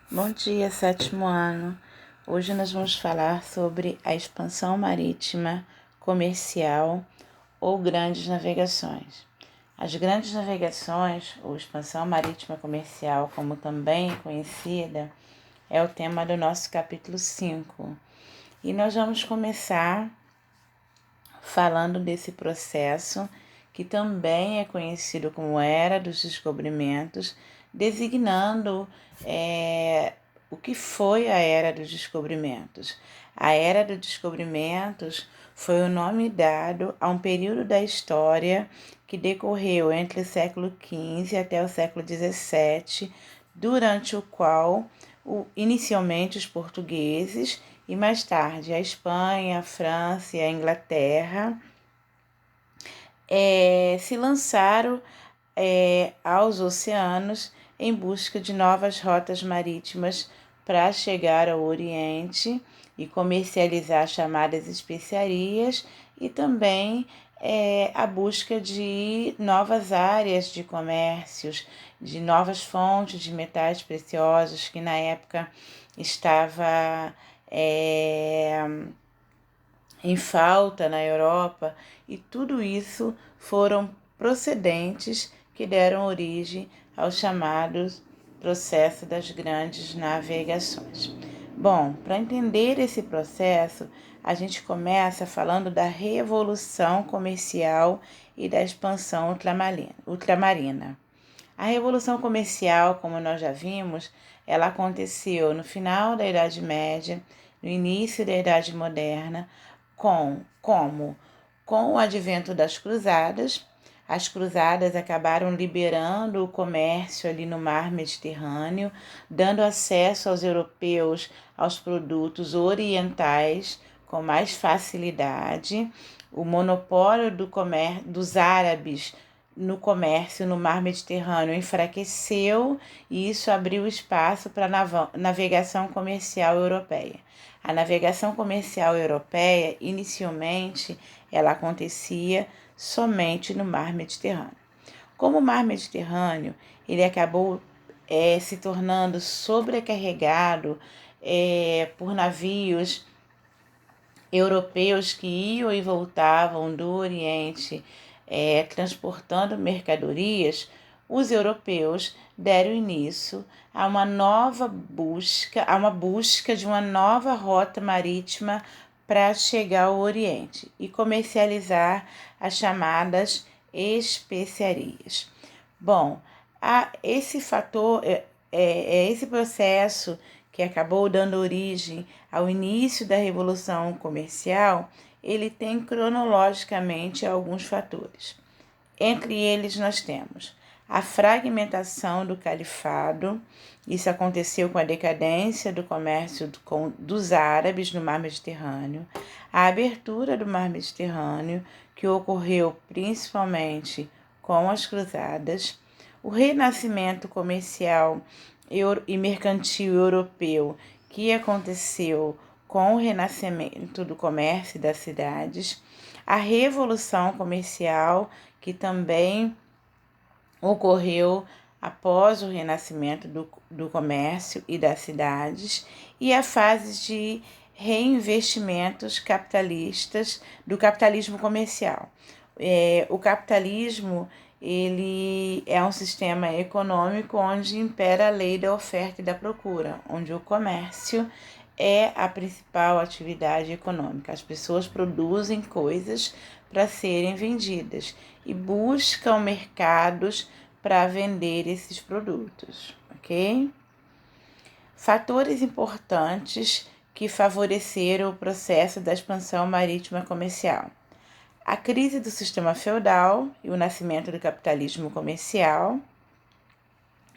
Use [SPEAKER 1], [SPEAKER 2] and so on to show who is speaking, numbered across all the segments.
[SPEAKER 1] Bom dia, sétimo ano. Hoje nós vamos falar sobre a expansão marítima comercial ou grandes navegações. As grandes navegações, ou expansão marítima comercial, como também é conhecida, é o tema do nosso capítulo 5. E nós vamos começar falando desse processo, que também é conhecido como Era dos Descobrimentos, designando o que foi a Era dos Descobrimentos. A Era dos Descobrimentos foi o nome dado a um período da história que decorreu entre o século XV até o século XVII, durante o qual, inicialmente, os portugueses e mais tarde a Espanha, a França e a Inglaterra se lançaram aos oceanos em busca de novas rotas marítimas para chegar ao Oriente e comercializar as chamadas especiarias e também a busca de novas áreas de comércios, de novas fontes de metais preciosos que na época estava em falta na Europa, e tudo isso foram procedentes que deram origem ao chamado processo das grandes navegações. Bom, para entender esse processo, a gente começa falando da revolução comercial e da expansão ultramarina. A revolução comercial, como nós já vimos, ela aconteceu no final da Idade Média, no início da Idade Moderna, com o advento das cruzadas. As cruzadas acabaram liberando o comércio ali no mar Mediterrâneo, dando acesso aos europeus aos produtos orientais com mais facilidade. O monopólio dos árabes no comércio no mar Mediterrâneo enfraqueceu, e isso abriu espaço para a navegação comercial europeia. A navegação comercial europeia, inicialmente, ela acontecia somente no mar Mediterrâneo. Como o mar Mediterrâneo, ele acabou se tornando sobrecarregado por navios europeus que iam e voltavam do Oriente transportando mercadorias, os europeus deram início a uma busca de uma nova rota marítima para chegar ao Oriente e comercializar as chamadas especiarias. Bom, esse processo que acabou dando origem ao início da Revolução Comercial, ele tem cronologicamente alguns fatores. Entre eles nós temos a fragmentação do califado. Isso aconteceu com a decadência do comércio dos árabes no mar Mediterrâneo, a abertura do mar Mediterrâneo, que ocorreu principalmente com as cruzadas, o renascimento comercial e mercantil europeu, que aconteceu com o renascimento do comércio das cidades, a revolução comercial, que também ocorreu após o renascimento do comércio e das cidades, e a fase de reinvestimentos capitalistas do capitalismo comercial. O capitalismo, ele é um sistema econômico onde impera a lei da oferta e da procura, onde o comércio é a principal atividade econômica. As pessoas produzem coisas para serem vendidas e buscam mercados para vender esses produtos, ok? Fatores importantes que favoreceram o processo da expansão marítima comercial: a crise do sistema feudal e o nascimento do capitalismo comercial,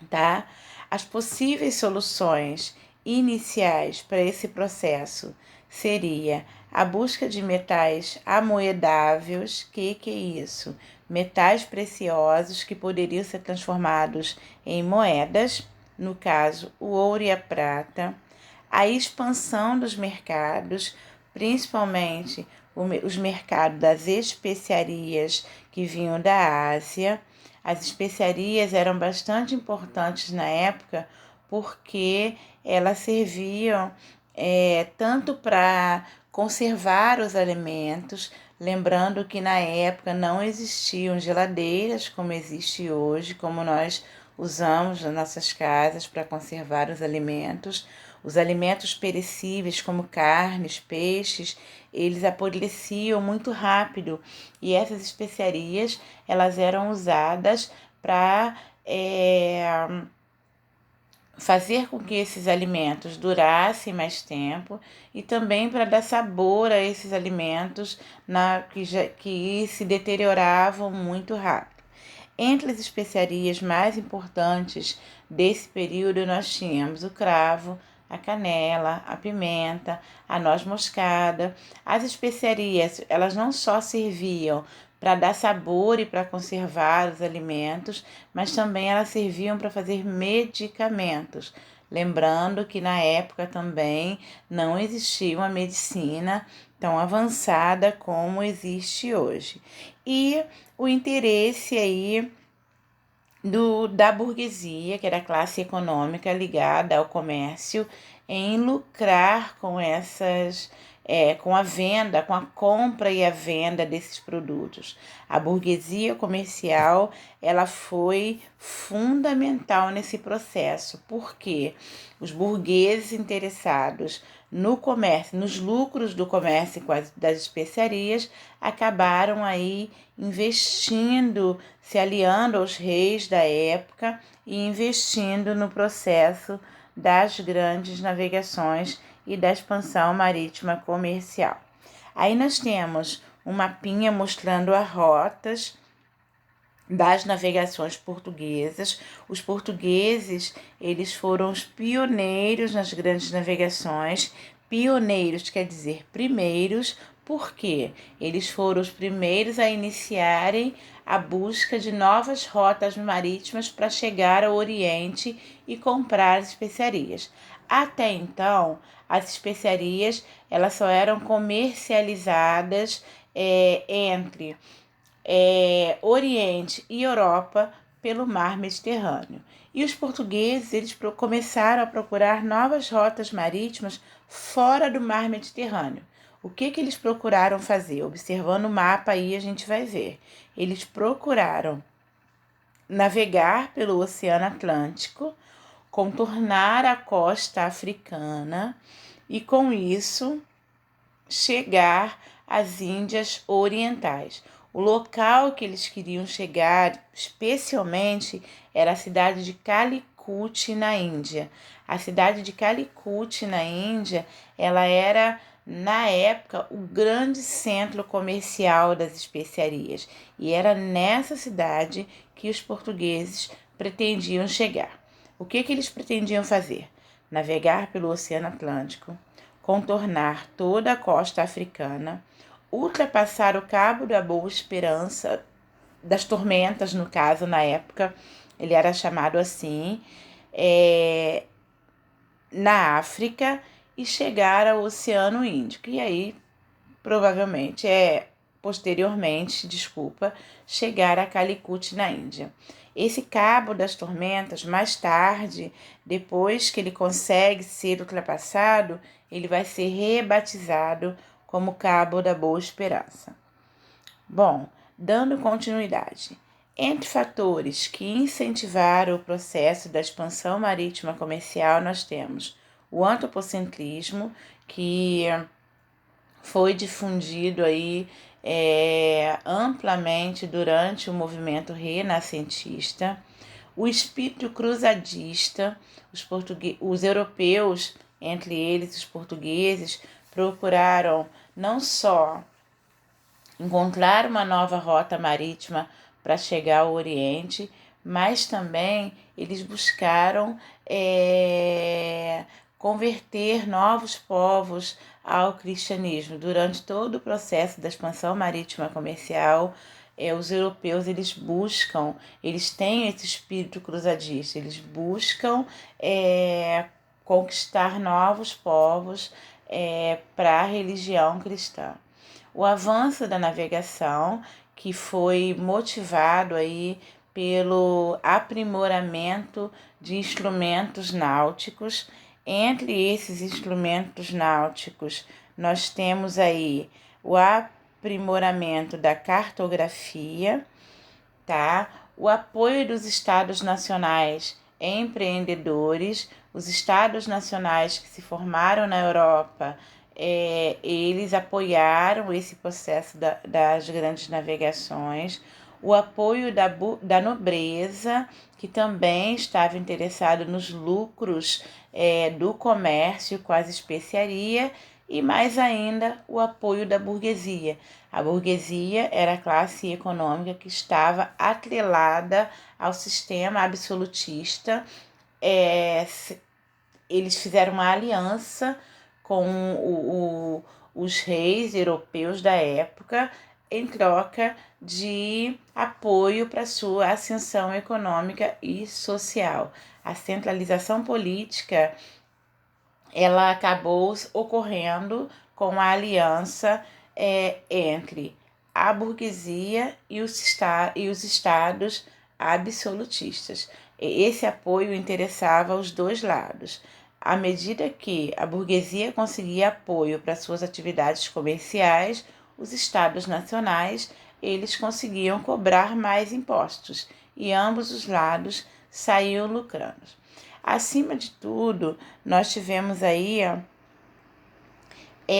[SPEAKER 1] tá? As possíveis soluções iniciais para esse processo seria a busca de metais amoedáveis. Que é isso? Metais preciosos que poderiam ser transformados em moedas, no caso, o ouro e a prata. A expansão dos mercados, principalmente os mercados das especiarias que vinham da Ásia. As especiarias eram bastante importantes na época porque elas serviam tanto para conservar os alimentos, lembrando que na época não existiam geladeiras como existe hoje, como nós usamos nas nossas casas para conservar os alimentos. Os alimentos perecíveis, como carnes, peixes, eles apodreciam muito rápido e essas especiarias elas eram usadas para fazer com que esses alimentos durassem mais tempo e também para dar sabor a esses alimentos que se deterioravam muito rápido. Entre as especiarias mais importantes desse período, nós tínhamos o cravo, a canela, a pimenta, a noz moscada. As especiarias, elas não só serviam para dar sabor e para conservar os alimentos, mas também elas serviam para fazer medicamentos. Lembrando que na época também não existia uma medicina tão avançada como existe hoje. E o interesse aí da burguesia, que era a classe econômica ligada ao comércio, em lucrar com com a venda, com a compra e a venda desses produtos. A burguesia comercial, ela foi fundamental nesse processo, porque os burgueses interessados no comércio, nos lucros do comércio das especiarias, acabaram aí investindo, se aliando aos reis da época e investindo no processo das grandes navegações e da expansão marítima comercial. Aí nós temos um mapinha mostrando as rotas das navegações portuguesas. Os portugueses, eles foram os pioneiros nas grandes navegações. Pioneiros quer dizer primeiros, porque eles foram os primeiros a iniciarem a busca de novas rotas marítimas para chegar ao Oriente e comprar especiarias. Até então, as especiarias elas só eram comercializadas entre Oriente e Europa pelo mar Mediterrâneo. E os portugueses eles começaram a procurar novas rotas marítimas fora do mar Mediterrâneo. O que eles procuraram fazer? Observando o mapa aí a gente vai ver. Eles procuraram navegar pelo Oceano Atlântico, contornar a costa africana e com isso chegar às Índias Orientais. O local que eles queriam chegar, especialmente, era a cidade de Calicut, na Índia. A cidade de Calicut, na Índia, ela era, na época, o grande centro comercial das especiarias. E era nessa cidade que os portugueses pretendiam chegar. O que eles pretendiam fazer? Navegar pelo Oceano Atlântico, contornar toda a costa africana, ultrapassar o Cabo da Boa Esperança, das Tormentas, no caso, na época, ele era chamado assim, na África, e chegar ao Oceano Índico. E aí, provavelmente, posteriormente, chegar a Calicut, na Índia. Esse Cabo das Tormentas, mais tarde, depois que ele consegue ser ultrapassado, ele vai ser rebatizado como Cabo da Boa Esperança. Bom, dando continuidade, entre fatores que incentivaram o processo da expansão marítima comercial, nós temos o antropocentrismo, que foi difundido aí amplamente durante o movimento renascentista, o espírito cruzadista. Os europeus, entre eles os portugueses, procuraram não só encontrar uma nova rota marítima para chegar ao Oriente, mas também eles buscaram converter novos povos ao cristianismo. Durante todo o processo da expansão marítima comercial, os europeus eles têm esse espírito cruzadista, eles buscam conquistar novos povos para a religião cristã. O avanço da navegação, que foi motivado aí pelo aprimoramento de instrumentos náuticos. Entre esses instrumentos náuticos, nós temos aí o aprimoramento da cartografia, tá? O apoio dos estados nacionais empreendedores, os estados nacionais que se formaram na Europa, eles apoiaram esse processo das grandes navegações, o apoio da nobreza, que também estava interessado nos lucros do comércio com as especiarias, e mais ainda o apoio da burguesia. A burguesia era a classe econômica que estava atrelada ao sistema absolutista. Eles fizeram uma aliança com os reis europeus da época em troca de apoio para sua ascensão econômica e social. A centralização política ela acabou ocorrendo com a aliança entre a burguesia e os estados absolutistas. Esse apoio interessava os dois lados. À medida que a burguesia conseguia apoio para suas atividades comerciais, os estados nacionais eles conseguiam cobrar mais impostos e ambos os lados saíam lucrando. Acima de tudo, nós tivemos aí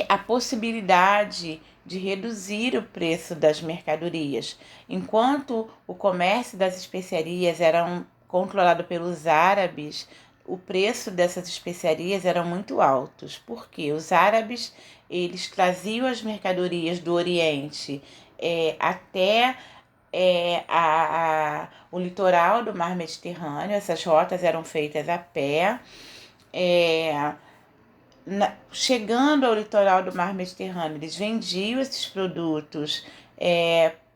[SPEAKER 1] a possibilidade de reduzir o preço das mercadorias. Enquanto o comércio das especiarias era controlado pelos árabes, o preço dessas especiarias eram muito altos, porque os árabes eles traziam as mercadorias do Oriente até o litoral do Mar Mediterrâneo. Essas rotas eram feitas a pé. Chegando ao litoral do Mar Mediterrâneo, eles vendiam esses produtos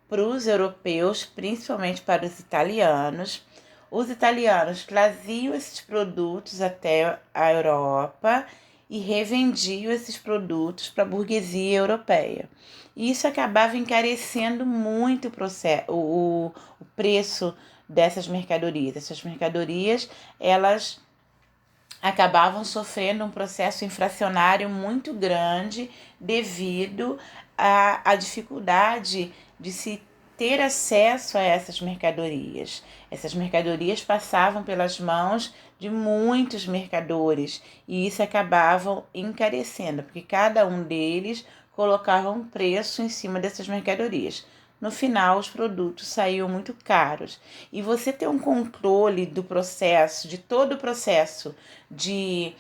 [SPEAKER 1] para os europeus, principalmente para os italianos. Os italianos traziam esses produtos até a Europa e revendiam esses produtos para a burguesia europeia. E isso acabava encarecendo muito o preço dessas mercadorias. Essas mercadorias, elas acabavam sofrendo um processo inflacionário muito grande devido à dificuldade de se ter acesso a essas mercadorias. Essas mercadorias passavam pelas mãos de muitos mercadores e isso acabava encarecendo, porque cada um deles colocava um preço em cima dessas mercadorias. No final, os produtos saíam muito caros. E você ter um controle do processo, de todo o processo de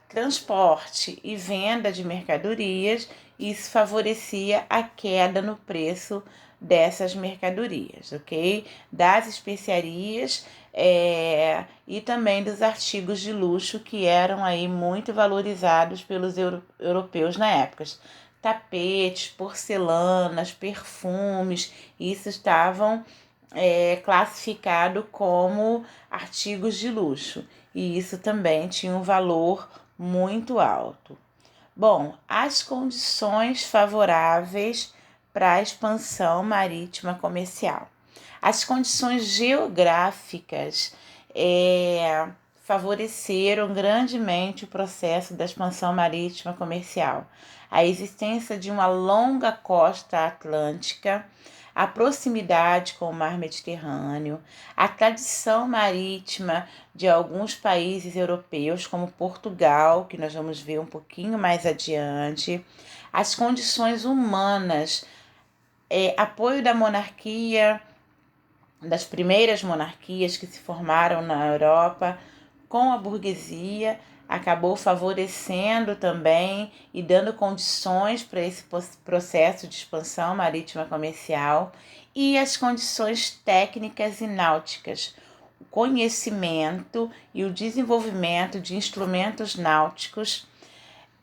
[SPEAKER 1] transporte e venda de mercadorias, isso favorecia a queda no preço dessas mercadorias, ok? Das especiarias e também dos artigos de luxo que eram aí muito valorizados pelos europeus na época. Tapetes, porcelanas, perfumes, isso estavam classificados como artigos de luxo e isso também tinha um valor muito alto. Bom, as condições favoráveis para a expansão marítima comercial. As condições geográficas favoreceram grandemente o processo da expansão marítima comercial. A existência de uma longa costa atlântica, a proximidade com o mar Mediterrâneo, a tradição marítima de alguns países europeus, como Portugal, que nós vamos ver um pouquinho mais adiante, as condições humanas, apoio da monarquia, das primeiras monarquias que se formaram na Europa, com a burguesia, acabou favorecendo também e dando condições para esse processo de expansão marítima comercial e as condições técnicas e náuticas, o conhecimento e o desenvolvimento de instrumentos náuticos,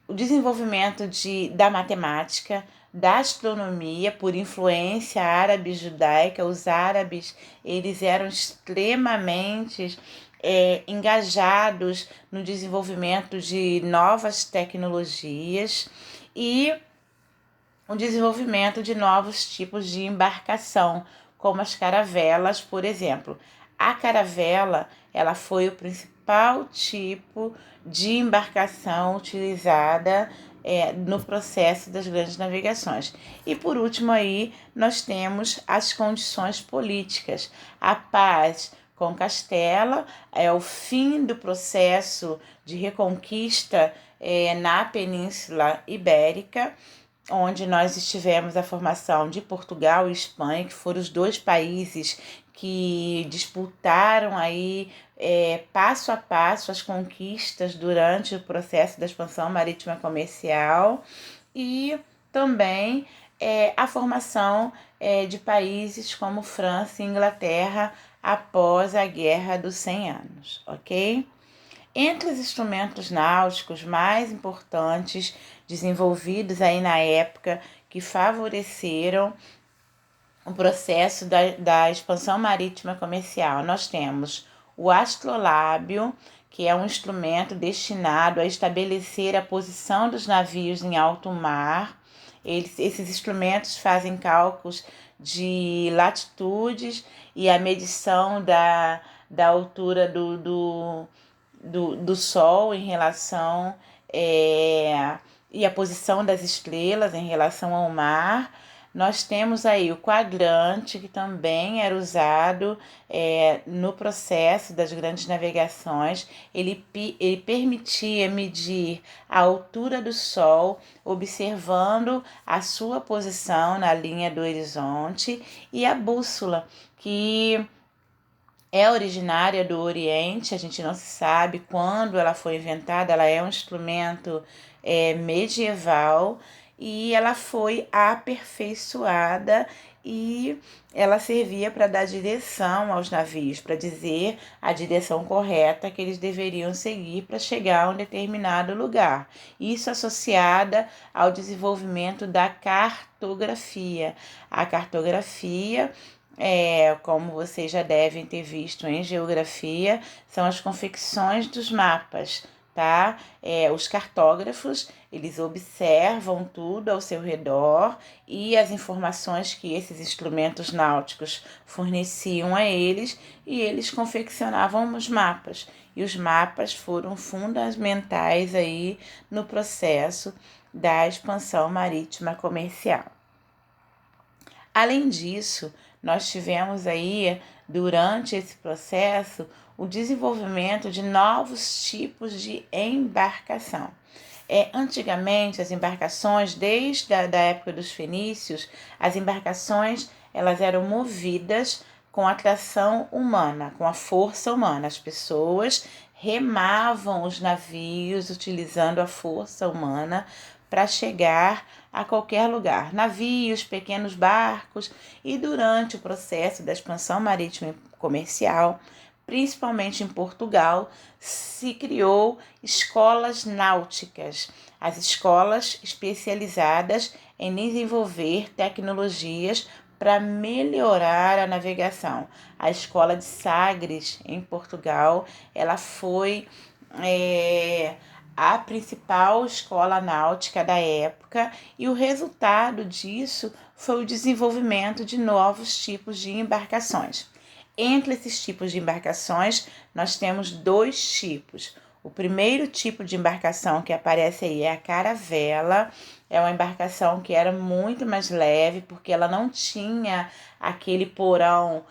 [SPEAKER 1] o desenvolvimento da matemática, da astronomia por influência árabe-judaica. Os árabes eles eram extremamente engajados no desenvolvimento de novas tecnologias e o desenvolvimento de novos tipos de embarcação, como as caravelas, por exemplo. A caravela, ela foi o principal tipo de embarcação utilizada no processo das grandes navegações. E por último aí, nós temos as condições políticas. A paz com Castela é o fim do processo de reconquista na Península Ibérica, onde nós estivemos a formação de Portugal e Espanha, que foram os dois países que disputaram aí passo a passo as conquistas durante o processo da expansão marítima comercial, e também a formação de países como França e Inglaterra após a Guerra dos 100 Anos, ok? Entre os instrumentos náuticos mais importantes desenvolvidos aí na época que favoreceram o processo da expansão marítima comercial, nós temos o astrolábio, que é um instrumento destinado a estabelecer a posição dos navios em alto mar. Esses instrumentos fazem cálculos de latitudes e a medição da altura do Sol em relação e a posição das estrelas em relação ao mar. Nós temos aí o quadrante, que também era usado no processo das grandes navegações. Ele permitia medir a altura do Sol, observando a sua posição na linha do horizonte, e a bússola, que é originária do Oriente. A gente não se sabe quando ela foi inventada, ela é um instrumento medieval, e ela foi aperfeiçoada e ela servia para dar direção aos navios, para dizer a direção correta que eles deveriam seguir para chegar a um determinado lugar. Isso associada ao desenvolvimento da cartografia. A cartografia, como vocês já devem ter visto em geografia, são as confecções dos mapas, tá? Os cartógrafos, eles observam tudo ao seu redor, e as informações que esses instrumentos náuticos forneciam a eles, e eles confeccionavam os mapas. E os mapas foram fundamentais aí no processo da expansão marítima comercial. Além disso, nós tivemos aí, durante esse processo, o desenvolvimento de novos tipos de embarcação. Antigamente, as embarcações, desde a época dos fenícios, as embarcações elas eram movidas com a tração humana, com a força humana. As pessoas remavam os navios utilizando a força humana para chegar a qualquer lugar. Navios, pequenos barcos, e durante o processo da expansão marítima e comercial, principalmente em Portugal, se criou escolas náuticas, as escolas especializadas em desenvolver tecnologias para melhorar a navegação. A escola de Sagres, em Portugal, ela foi a principal escola náutica da época, e o resultado disso foi o desenvolvimento de novos tipos de embarcações. Entre esses tipos de embarcações, nós temos dois tipos. O primeiro tipo de embarcação que aparece aí é a caravela. É uma embarcação que era muito mais leve, porque ela não tinha aquele porão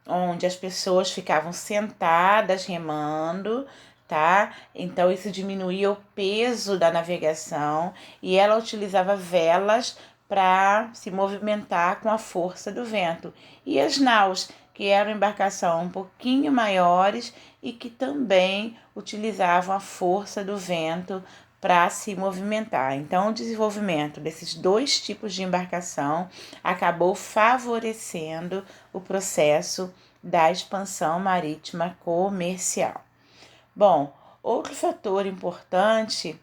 [SPEAKER 1] onde as pessoas ficavam sentadas remando, tá? Então isso diminuía o peso da navegação, e ela utilizava velas para se movimentar com a força do vento. E as naus, que eram embarcação um pouquinho maiores e que também utilizavam a força do vento para se movimentar. Então, o desenvolvimento desses dois tipos de embarcação acabou favorecendo o processo da expansão marítima comercial. Bom, outro fator importante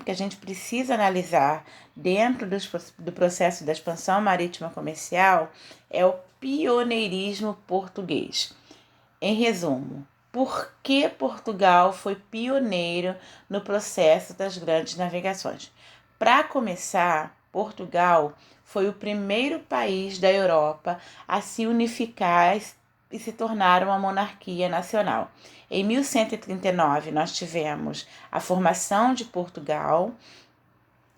[SPEAKER 1] que a gente precisa analisar dentro do processo da expansão marítima comercial é o pioneirismo português. Em resumo, por que Portugal foi pioneiro no processo das grandes navegações? Para começar, Portugal foi o primeiro país da Europa a se unificar e se tornar uma monarquia nacional. Em 1139, nós tivemos a formação de Portugal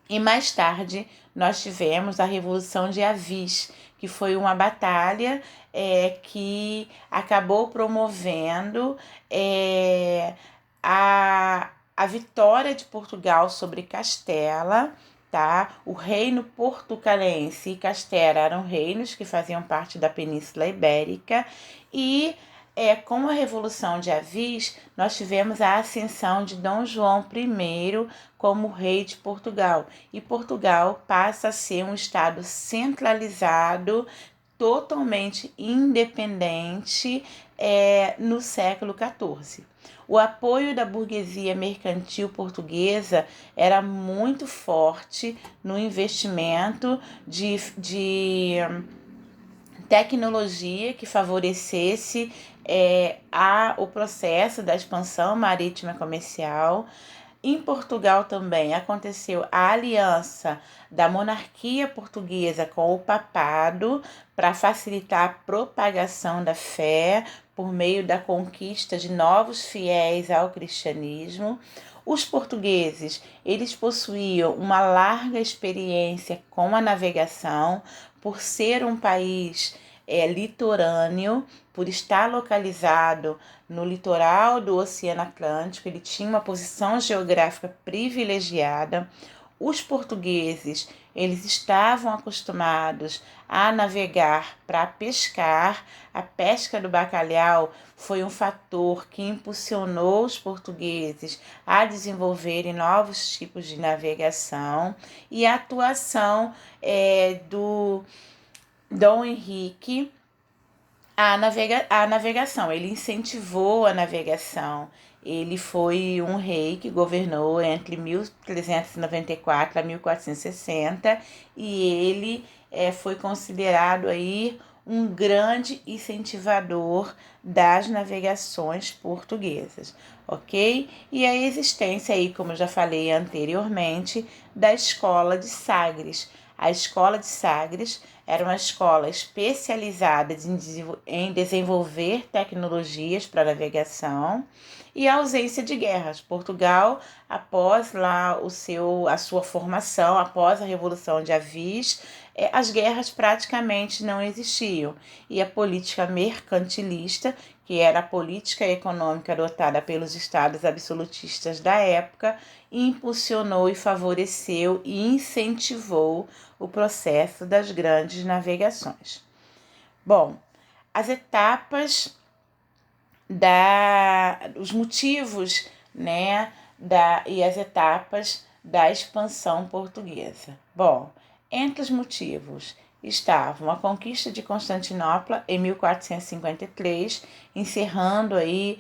[SPEAKER 1] e mais tarde nós tivemos a Revolução de Avis, que foi uma batalha que acabou promovendo a vitória de Portugal sobre Castela, tá? O reino portucalense e Castela eram reinos que faziam parte da Península Ibérica e com a Revolução de Avis, nós tivemos a ascensão de Dom João I como rei de Portugal. E Portugal passa a ser um estado centralizado, totalmente independente no século XIV. O apoio da burguesia mercantil portuguesa era muito forte no investimento de tecnologia que favorecesse o processo da expansão marítima comercial. Em Portugal também aconteceu a aliança da monarquia portuguesa com o papado para facilitar a propagação da fé por meio da conquista de novos fiéis ao cristianismo. Os portugueses, eles possuíam uma larga experiência com a navegação, por ser um país litorâneo, por estar localizado no litoral do Oceano Atlântico, ele tinha uma posição geográfica privilegiada. Os portugueses, eles estavam acostumados a navegar para pescar. A pesca do bacalhau foi um fator que impulsionou os portugueses a desenvolverem novos tipos de navegação, e a atuação do Dom Henrique a navegação. Ele incentivou a navegação. Ele foi um rei que governou entre 1394 a 1460 e ele foi considerado aí um grande incentivador das navegações portuguesas, ok? E a existência aí, como eu já falei anteriormente, da Escola de Sagres. A Escola de Sagres era uma escola especializada em desenvolver tecnologias para navegação e a ausência de guerras. Portugal, após lá a sua formação, após a Revolução de Avis, as guerras praticamente não existiam. E a política mercantilista, que era a política econômica adotada pelos estados absolutistas da época, impulsionou e favoreceu e incentivou o processo das grandes navegações. Bom, as etapas os motivos, né, e as etapas da expansão portuguesa. Bom, entre os motivos estavam a conquista de Constantinopla em 1453, encerrando aí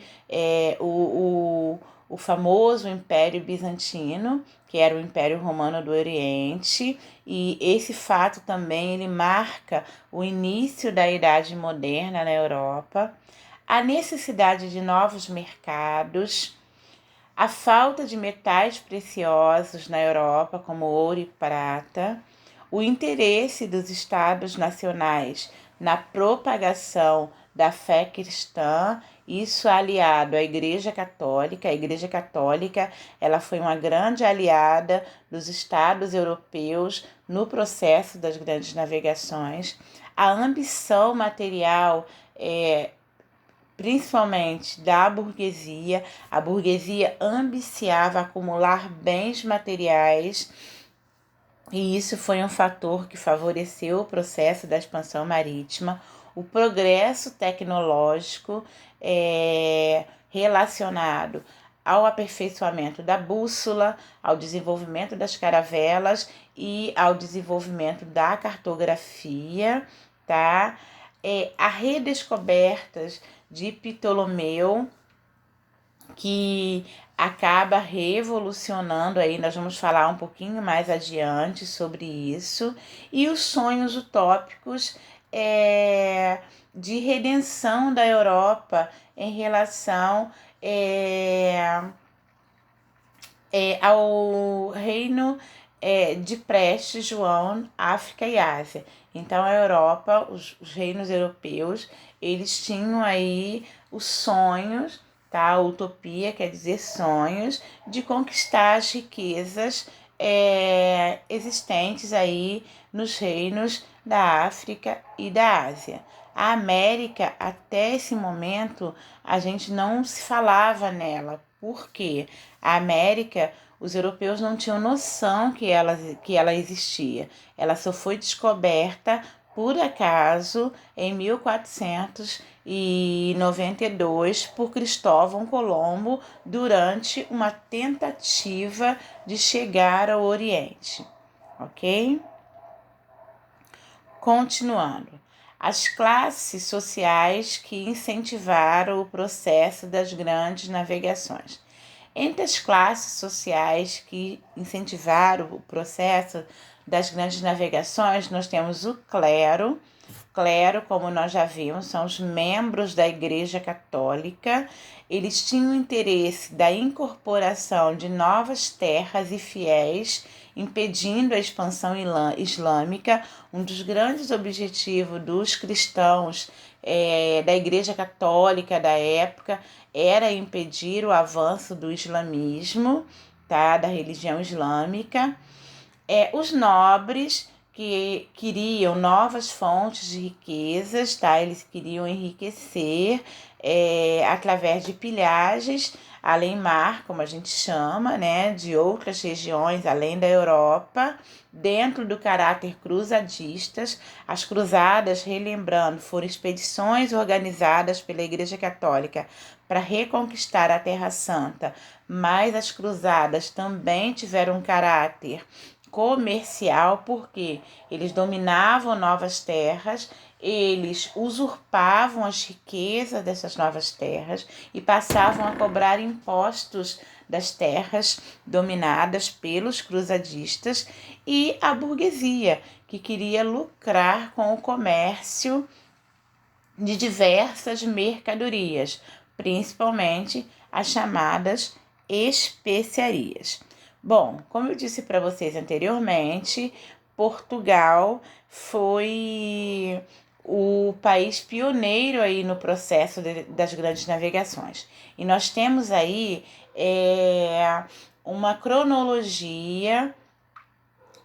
[SPEAKER 1] o famoso Império Bizantino, que era o Império Romano do Oriente, e esse fato também ele marca o início da Idade Moderna na Europa, a necessidade de novos mercados, a falta de metais preciosos na Europa, como ouro e prata, o interesse dos estados nacionais na propagação da fé cristã, isso aliado à Igreja Católica. A Igreja Católica ela foi uma grande aliada dos estados europeus no processo das grandes navegações. A ambição material principalmente da burguesia. A burguesia ambiciava acumular bens materiais e isso foi um fator que favoreceu o processo da expansão marítima. O progresso tecnológico relacionado ao aperfeiçoamento da bússola, ao desenvolvimento das caravelas e ao desenvolvimento da cartografia, tá? A redescobertas de Ptolomeu, que acaba revolucionando aí, nós vamos falar um pouquinho mais adiante sobre isso, e os sonhos utópicos de redenção da Europa em relação ao reino de Preste, João, África e Ásia. Então a Europa, os reinos europeus, eles tinham aí os sonhos, tá? A utopia quer dizer sonhos, de conquistar as riquezas existentes aí nos reinos da África e da Ásia. A América, até esse momento, a gente não se falava nela. Por quê? A América, os europeus não tinham noção que ela existia. Ela só foi descoberta por acaso em 1492 por Cristóvão Colombo durante uma tentativa de chegar ao Oriente, ok? Continuando. As classes sociais que incentivaram o processo das grandes navegações. Entre as classes sociais que incentivaram o processo das grandes navegações, nós temos o clero. Clero, como nós já vimos, são os membros da Igreja Católica. Eles tinham interesse da incorporação de novas terras e fiéis, impedindo a expansão islâmica. Um dos grandes objetivos dos cristãos da Igreja Católica da época era impedir o avanço do islamismo, tá? Da religião islâmica. Os nobres que queriam novas fontes de riquezas, tá? Eles queriam enriquecer através de pilhagens, além-mar, como a gente chama, né? De outras regiões além da Europa, dentro do caráter cruzadistas. As cruzadas, relembrando, foram expedições organizadas pela Igreja Católica para reconquistar a Terra Santa, mas as cruzadas também tiveram um caráter comercial, porque eles dominavam novas terras, eles usurpavam as riquezas dessas novas terras e passavam a cobrar impostos das terras dominadas pelos cruzadistas, e a burguesia, que queria lucrar com o comércio de diversas mercadorias, principalmente as chamadas especiarias. Bom, como eu disse para vocês anteriormente, Portugal foi o país pioneiro aí no processo das grandes navegações. E nós temos aí uma cronologia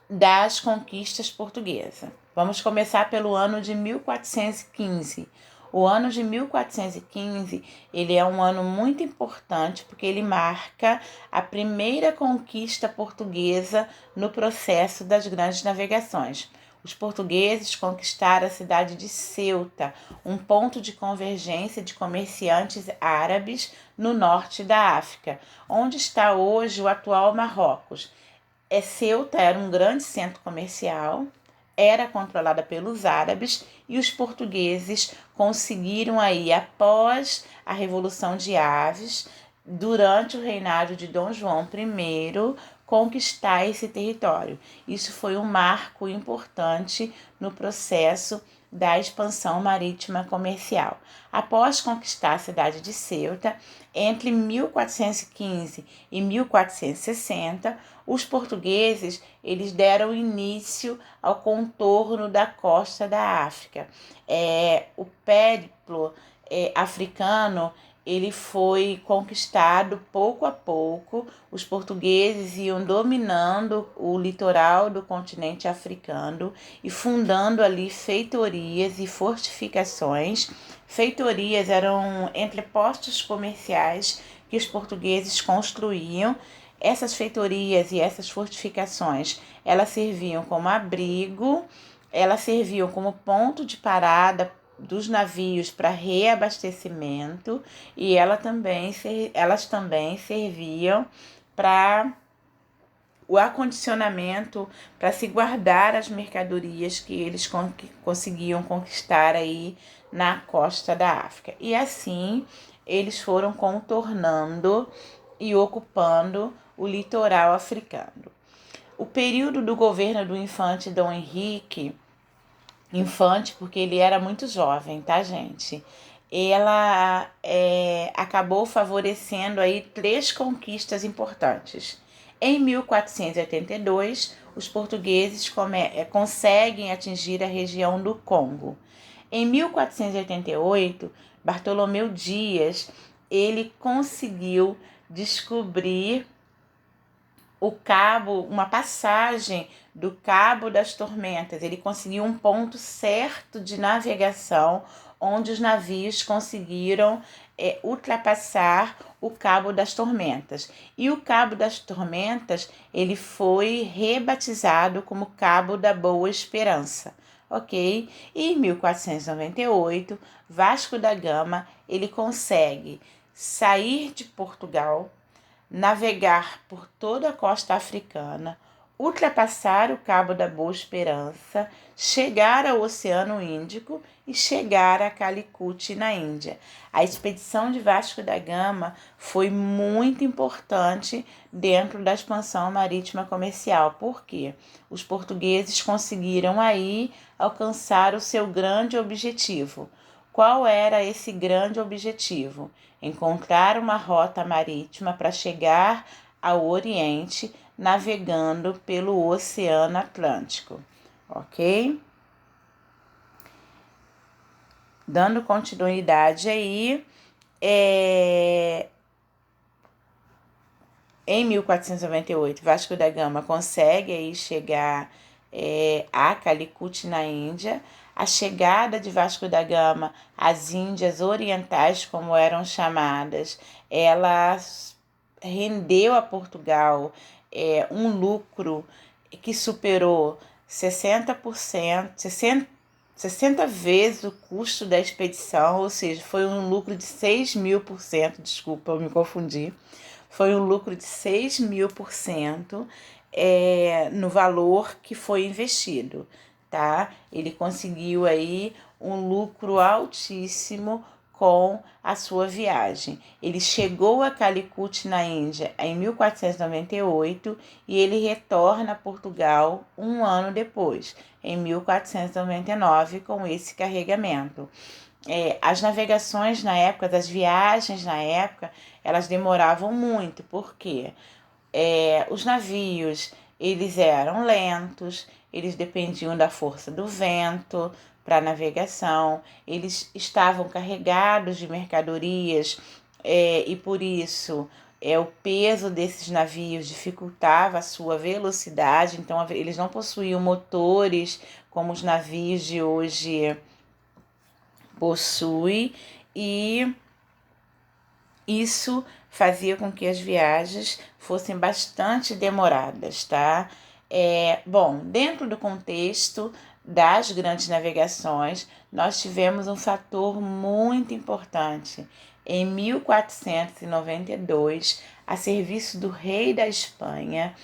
[SPEAKER 1] das conquistas portuguesas. Vamos começar pelo ano de 1415. O ano de 1415, ele é um ano muito importante porque ele marca a primeira conquista portuguesa no processo das grandes navegações. Os portugueses conquistaram a cidade de Ceuta, um ponto de convergência de comerciantes árabes no norte da África, onde está hoje o atual Marrocos. Ceuta era um grande centro comercial, era controlada pelos árabes, e os portugueses conseguiram aí, após a Revolução de Aves, durante o reinado de Dom João I, conquistar esse território. Isso foi um marco importante no processo da expansão marítima comercial. Após conquistar a cidade de Ceuta, entre 1415 e 1460, os portugueses eles deram início ao contorno da costa da África. O périplo africano ele foi conquistado pouco a pouco. Os portugueses iam dominando o litoral do continente africano e fundando ali feitorias e fortificações. Feitorias eram entrepostos comerciais que os portugueses construíam. Essas feitorias e essas fortificações, elas serviam como abrigo, elas serviam como ponto de parada dos navios para reabastecimento, e elas também serviam para o acondicionamento, para se guardar as mercadorias que eles conseguiam conquistar aí na costa da África. E assim eles foram contornando e ocupando o litoral africano. O período do governo do infante Dom Henrique, infante porque ele era muito jovem, tá, gente? Ela acabou favorecendo aí 3 conquistas importantes. Em 1482, os portugueses conseguem atingir a região do Congo. Em 1488, Bartolomeu Dias ele conseguiu descobrir uma passagem do Cabo das Tormentas. Ele conseguiu um ponto certo de navegação onde os navios conseguiram ultrapassar o Cabo das Tormentas. E o Cabo das Tormentas ele foi rebatizado como Cabo da Boa Esperança. Ok? E em 1498, Vasco da Gama ele consegue sair de Portugal, navegar por toda a costa africana, ultrapassar o Cabo da Boa Esperança, chegar ao Oceano Índico e chegar a Calicut, na Índia. A expedição de Vasco da Gama foi muito importante dentro da expansão marítima comercial, porque os portugueses conseguiram aí alcançar o seu grande objetivo. Qual era esse grande objetivo? Encontrar uma rota marítima para chegar ao Oriente navegando pelo Oceano Atlântico, ok? Dando continuidade aí, em 1498, Vasco da Gama consegue aí chegar a Calicut, na Índia. A chegada de Vasco da Gama às Índias Orientais, como eram chamadas, ela rendeu a Portugal um lucro que superou 60%, 60 vezes o custo da expedição, ou seja, foi um lucro de 6.000%, desculpa, eu me confundi, foi um lucro de 6.000% no valor que foi investido, tá? Ele conseguiu aí um lucro altíssimo com a sua viagem. Ele chegou a Calicut, na Índia, em 1498 e ele retorna a Portugal um ano depois, em 1499, com esse carregamento. As navegações na época, as viagens na época, elas demoravam muito, porque os navios eles eram lentos, eles dependiam da força do vento para navegação, eles estavam carregados de mercadorias e por isso o peso desses navios dificultava a sua velocidade, então eles não possuíam motores como os navios de hoje possuem, e isso fazia com que as viagens fossem bastante demoradas, tá? Bom, dentro do contexto das grandes navegações, nós tivemos um fator muito importante. Em 1492, a serviço do rei da Espanha,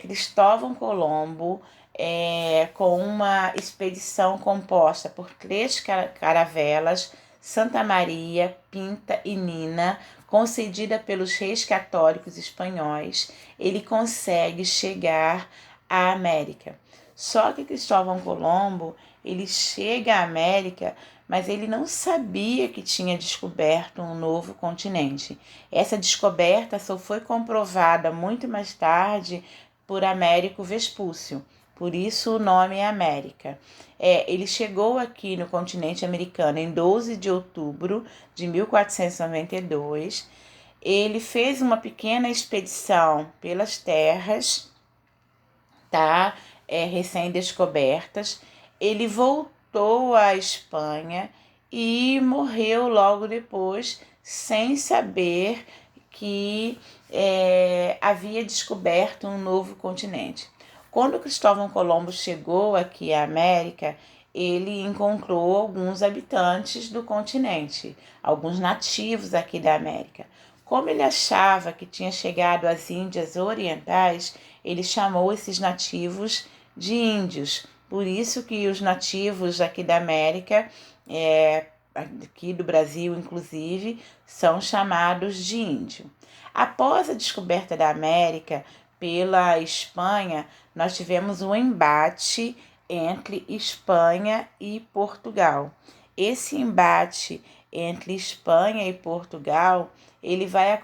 [SPEAKER 1] Cristóvão Colombo, com uma expedição composta por 3 caravelas, Santa Maria, Pinta e Nina, concedida pelos reis católicos espanhóis, ele consegue chegar à América. Só que Cristóvão Colombo, ele chega à América, mas ele não sabia que tinha descoberto um novo continente. Essa descoberta só foi comprovada muito mais tarde por Américo Vespúcio. Por isso o nome é América. Ele chegou aqui no continente americano em 12 de outubro de 1492. Ele fez uma pequena expedição pelas terras, tá? Recém-descobertas. Ele voltou à Espanha e morreu logo depois, sem saber que havia descoberto um novo continente. Quando Cristóvão Colombo chegou aqui à América, ele encontrou alguns habitantes do continente, alguns nativos aqui da América. Como ele achava que tinha chegado às Índias Orientais, ele chamou esses nativos de índios. Por isso que os nativos aqui da América, aqui do Brasil inclusive, são chamados de índio. Após a descoberta da América pela Espanha, nós tivemos um embate entre Espanha e Portugal. Esse embate entre Espanha e Portugal, ele vai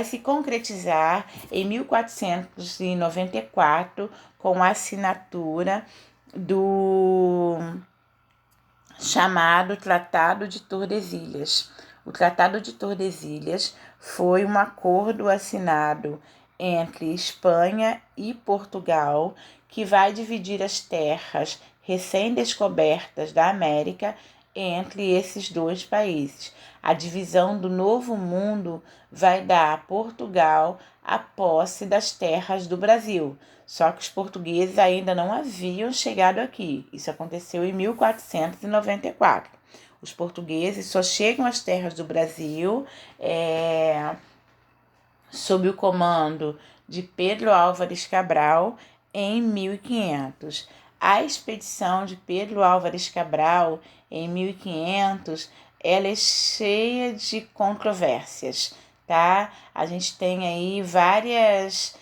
[SPEAKER 1] se concretizar em 1494 com a assinatura do chamado Tratado de Tordesilhas. O Tratado de Tordesilhas foi um acordo assinado entre Espanha e Portugal que vai dividir as terras recém-descobertas da América entre esses dois países. A divisão do Novo Mundo vai dar a Portugal a posse das terras do Brasil. Só que os portugueses ainda não haviam chegado aqui. Isso aconteceu em 1494. Os portugueses só chegam às terras do Brasil sob o comando de Pedro Álvares Cabral em 1500. A expedição de Pedro Álvares Cabral em 1500, ela é cheia de controvérsias, tá? A gente tem aí várias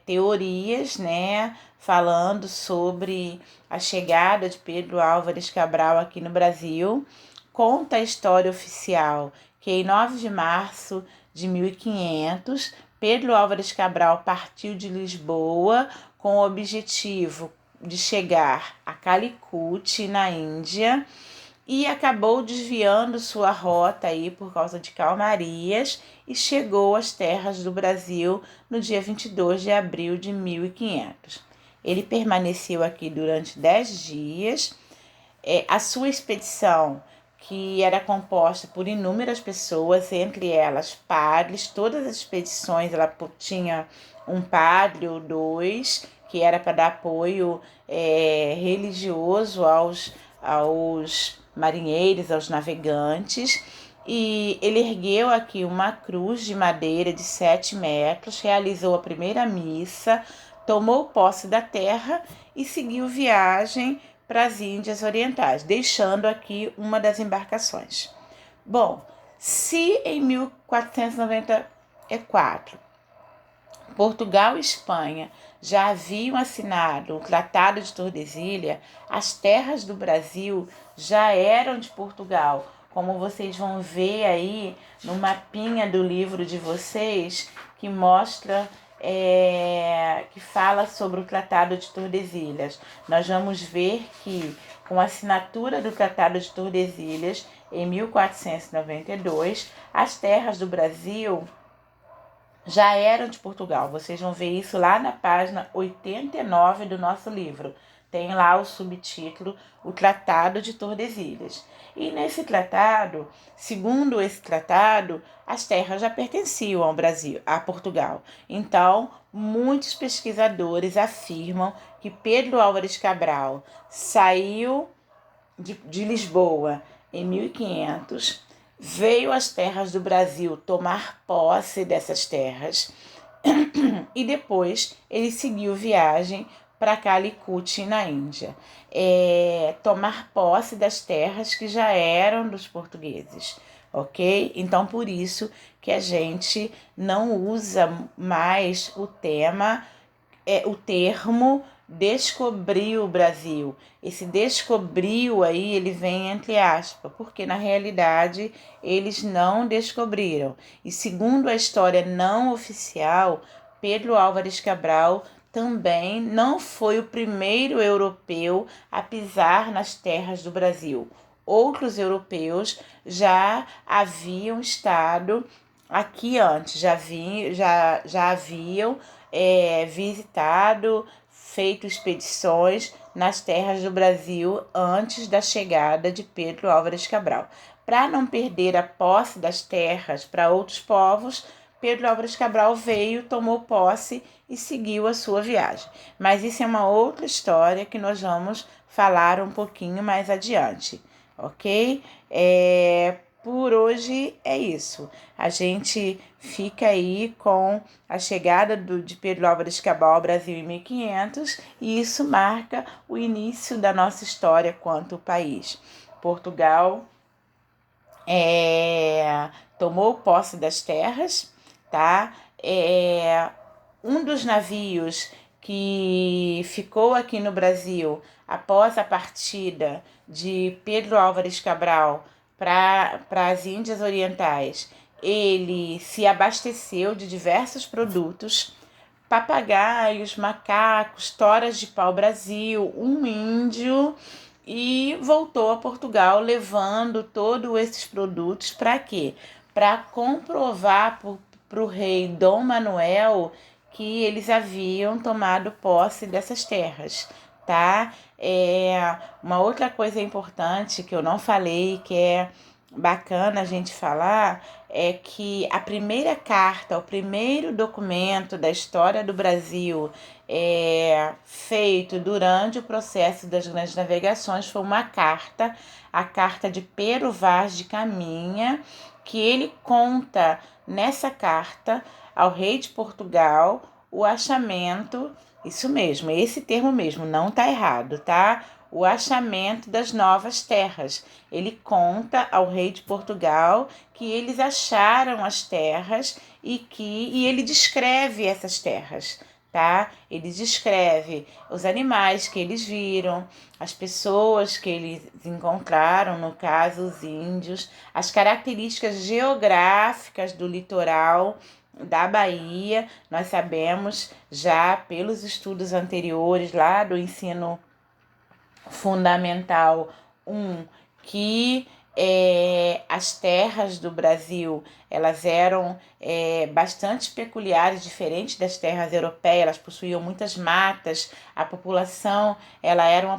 [SPEAKER 1] teorias, né, falando sobre a chegada de Pedro Álvares Cabral aqui no Brasil. Conta a história oficial que em 9 de março de 1500, Pedro Álvares Cabral partiu de Lisboa com o objetivo de chegar a Calicut, na Índia, e acabou desviando sua rota aí por causa de calmarias e chegou às terras do Brasil no dia 22 de abril de 1500. Ele permaneceu aqui durante 10 dias. A sua expedição, que era composta por inúmeras pessoas, entre elas padres, todas as expedições ela tinha um padre ou dois, que era para dar apoio religioso aos marinheiros, aos navegantes, e ele ergueu aqui uma cruz de madeira de 7 metros, realizou a primeira missa, tomou posse da terra e seguiu viagem para as Índias Orientais, deixando aqui uma das embarcações. Bom, se em 1494 Portugal e Espanha já haviam assinado o Tratado de Tordesilhas, as terras do Brasil já eram de Portugal, como vocês vão ver aí no mapinha do livro de vocês, que mostra, que fala sobre o Tratado de Tordesilhas. Nós vamos ver que, com a assinatura do Tratado de Tordesilhas, em 1492, as terras do Brasil já eram de Portugal. Vocês vão ver isso lá na página 89 do nosso livro. Tem lá o subtítulo, o Tratado de Tordesilhas. E nesse tratado, segundo esse tratado, as terras já pertenciam ao Brasil, a Portugal. Então, muitos pesquisadores afirmam que Pedro Álvares Cabral saiu de Lisboa em 1500, veio às terras do Brasil tomar posse dessas terras e depois ele seguiu viagem para Calicut, na Índia, tomar posse das terras que já eram dos portugueses, ok? Então, por isso que a gente não usa mais o termo descobriu o Brasil. Esse descobriu aí, ele vem entre aspas, porque na realidade eles não descobriram. E segundo a história não oficial, Pedro Álvares Cabral também não foi o primeiro europeu a pisar nas terras do Brasil. Outros europeus já haviam estado aqui antes, já haviam visitado, feito expedições nas terras do Brasil antes da chegada de Pedro Álvares Cabral. Para não perder a posse das terras para outros povos, Pedro Álvares Cabral veio, tomou posse e seguiu a sua viagem. Mas isso é uma outra história que nós vamos falar um pouquinho mais adiante, ok? Por hoje é isso. A gente fica aí com a chegada de Pedro Álvares Cabral ao Brasil em 1500 e isso marca o início da nossa história quanto país. Portugal tomou posse das terras, tá? Um dos navios que ficou aqui no Brasil após a partida de Pedro Álvares Cabral para as Índias Orientais, ele se abasteceu de diversos produtos, papagaios, macacos, toras de pau-brasil, um índio, e voltou a Portugal levando todos esses produtos para quê? Para comprovar para o rei Dom Manuel que eles haviam tomado posse dessas terras, tá? Uma outra coisa importante que eu não falei, que é bacana a gente falar, é que a primeira carta, o primeiro documento da história do Brasil feito durante o processo das grandes navegações foi uma carta, a carta de Pero Vaz de Caminha, que ele conta nessa carta ao rei de Portugal o achamento, isso mesmo, esse termo mesmo, não está errado, tá? O achamento das novas terras. Ele conta ao rei de Portugal que eles acharam as terras e ele descreve essas terras, tá? Ele descreve os animais que eles viram, as pessoas que eles encontraram, no caso os índios, as características geográficas do litoral da Bahia. Nós sabemos já pelos estudos anteriores lá do ensino fundamental 1 que as terras do Brasil elas eram bastante peculiares, diferentes das terras europeias. Elas possuíam muitas matas, a população ela era uma